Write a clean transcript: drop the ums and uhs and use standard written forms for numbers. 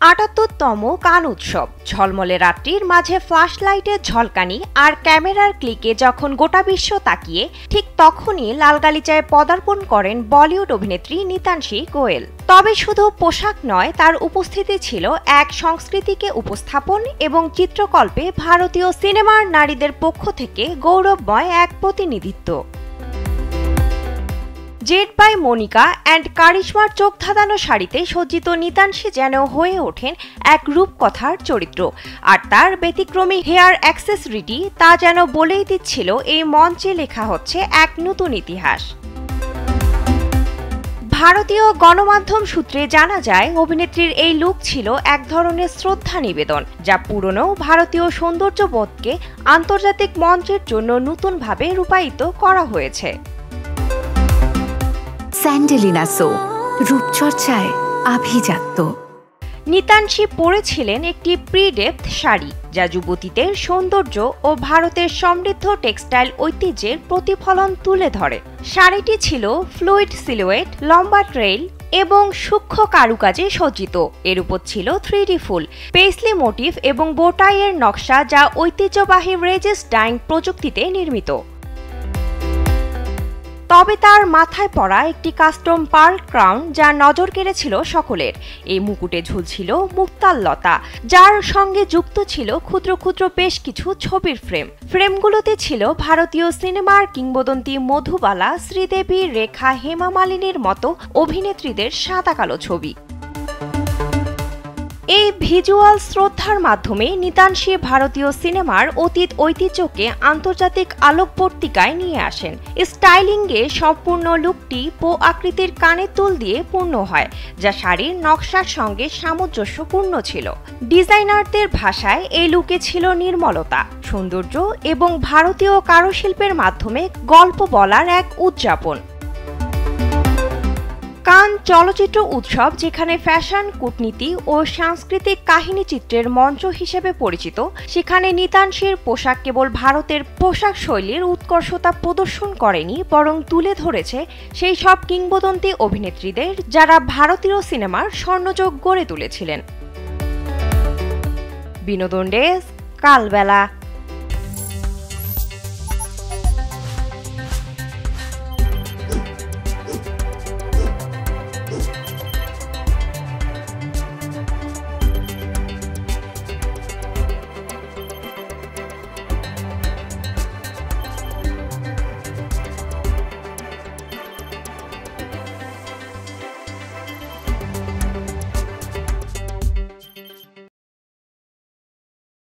৭৮তম কান উৎসব। ঝলমলে রাত্রির মাঝে ফ্ল্যাশ লাইটের ঝলকানি আর ক্যামেরার ক্লিকে যখন গোটা বিশ্ব তাকিয়ে, ঠিক তখনই লালগালিচায় পদার্পণ করেন বলিউড অভিনেত্রী নিতানসী গোয়েল। তবে শুধু পোশাক নয়, তার উপস্থিতি ছিল এক সংস্কৃতিকে উপস্থাপন এবং চিত্রকল্পে ভারতীয় সিনেমার নারীদের পক্ষ থেকে গৌরবময় এক প্রতিনিধিত্ব। জেড বাই মনিকা অ্যান্ড কারিশমার চোখ ধাঁধানো শাড়িতে সজ্জিত নিতানসী যেন হয়ে ওঠেন এক রূপকথার চরিত্র, আর তার ব্যতিক্রমী হেয়ার অ্যাক্সেসরিটি তা যেন বলেই দিচ্ছিল এই মঞ্চে লেখা হচ্ছে এক নতুন ইতিহাস। ভারতীয় গণমাধ্যম সূত্রে জানা যায়, অভিনেত্রীর এই লুক ছিল এক ধরনের শ্রদ্ধা নিবেদন, যা পুরনো ভারতীয় সৌন্দর্যবোধকে আন্তর্জাতিক মঞ্চের জন্য নতুনভাবে রূপায়িত করা হয়েছে। স্যান্ডেলিনা সো, রূপচর্চায় আভিজাত্য। নিতানসী পরেছিলেন একটি প্রি-ডেপথ শাড়ি, যা যুবতীদের সৌন্দর্য ও ভারতের সমৃদ্ধ টেক্সটাইল ঐতিহ্যের প্রতিফলন তুলে ধরে। শাড়িটি ছিল ফ্লুইড সিলুয়েট, লম্বা ট্রেইল এবং সূক্ষ্ম কারুকাজে সজ্জিত। এর উপর ছিল 3D ফুল, পেসলি মোটিভ এবং বোটাইয়ের নকশা, যা ঐতিহ্যবাহী রেজিস ডাইং প্রযুক্তিতে নির্মিত। তবে তার মাথায় পড়া একটি কাস্টম পার্ল ক্রাউন, যা নজর কেড়েছিল সকলের। এই মুকুটে ঝুলছিল মুক্তার লতা, যার সঙ্গে যুক্ত ছিল ক্ষুদ্র ক্ষুদ্র বেশ কিছু ছবির ফ্রেম। ফ্রেমগুলোতে ছিল ভারতীয় সিনেমার কিংবদন্তি মধুবালা, শ্রীদেবী, রেখা, হেমা মালিনীর মতো অভিনেত্রীদের সাদা কালো ছবি। এই ভিজুয়াল শ্রদ্ধার মাধ্যমে নিতানসী ভারতীয় সিনেমার অতীত ঐতিহ্যকে আন্তর্জাতিক আলোকবর্তিকায় নিয়ে আসেন। স্টাইলিংয়ে সম্পূর্ণ লুকটি পো আকৃতির কানের দুল দিয়ে পূর্ণ হয়, যা শাড়ির নকশার সঙ্গে সামঞ্জস্যপূর্ণ ছিল। ডিজাইনারদের ভাষায় এই লুকে ছিল নির্মলতা, সৌন্দর্য এবং ভারতীয় কারুশিল্পের মাধ্যমে গল্প বলার এক উদযাপন। কান চলচ্চিত্র উৎসব, যেখানে ফ্যাশন, কূটনীতি ও সাংস্কৃতিক কাহিনীচিত্রের মঞ্চ হিসেবে পরিচিত, সেখানে নিতানসীর পোশাক কেবল ভারতের পোশাক শৈলীর উৎকর্ষতা প্রদর্শন করেনি, বরং তুলে ধরেছে সেই সব কিংবদন্তি অভিনেত্রীদের যারা ভারতীয় সিনেমার স্বর্ণযুগ গড়ে তুলেছিলেন। বিনোদন ডেস্ক, কালবেলা।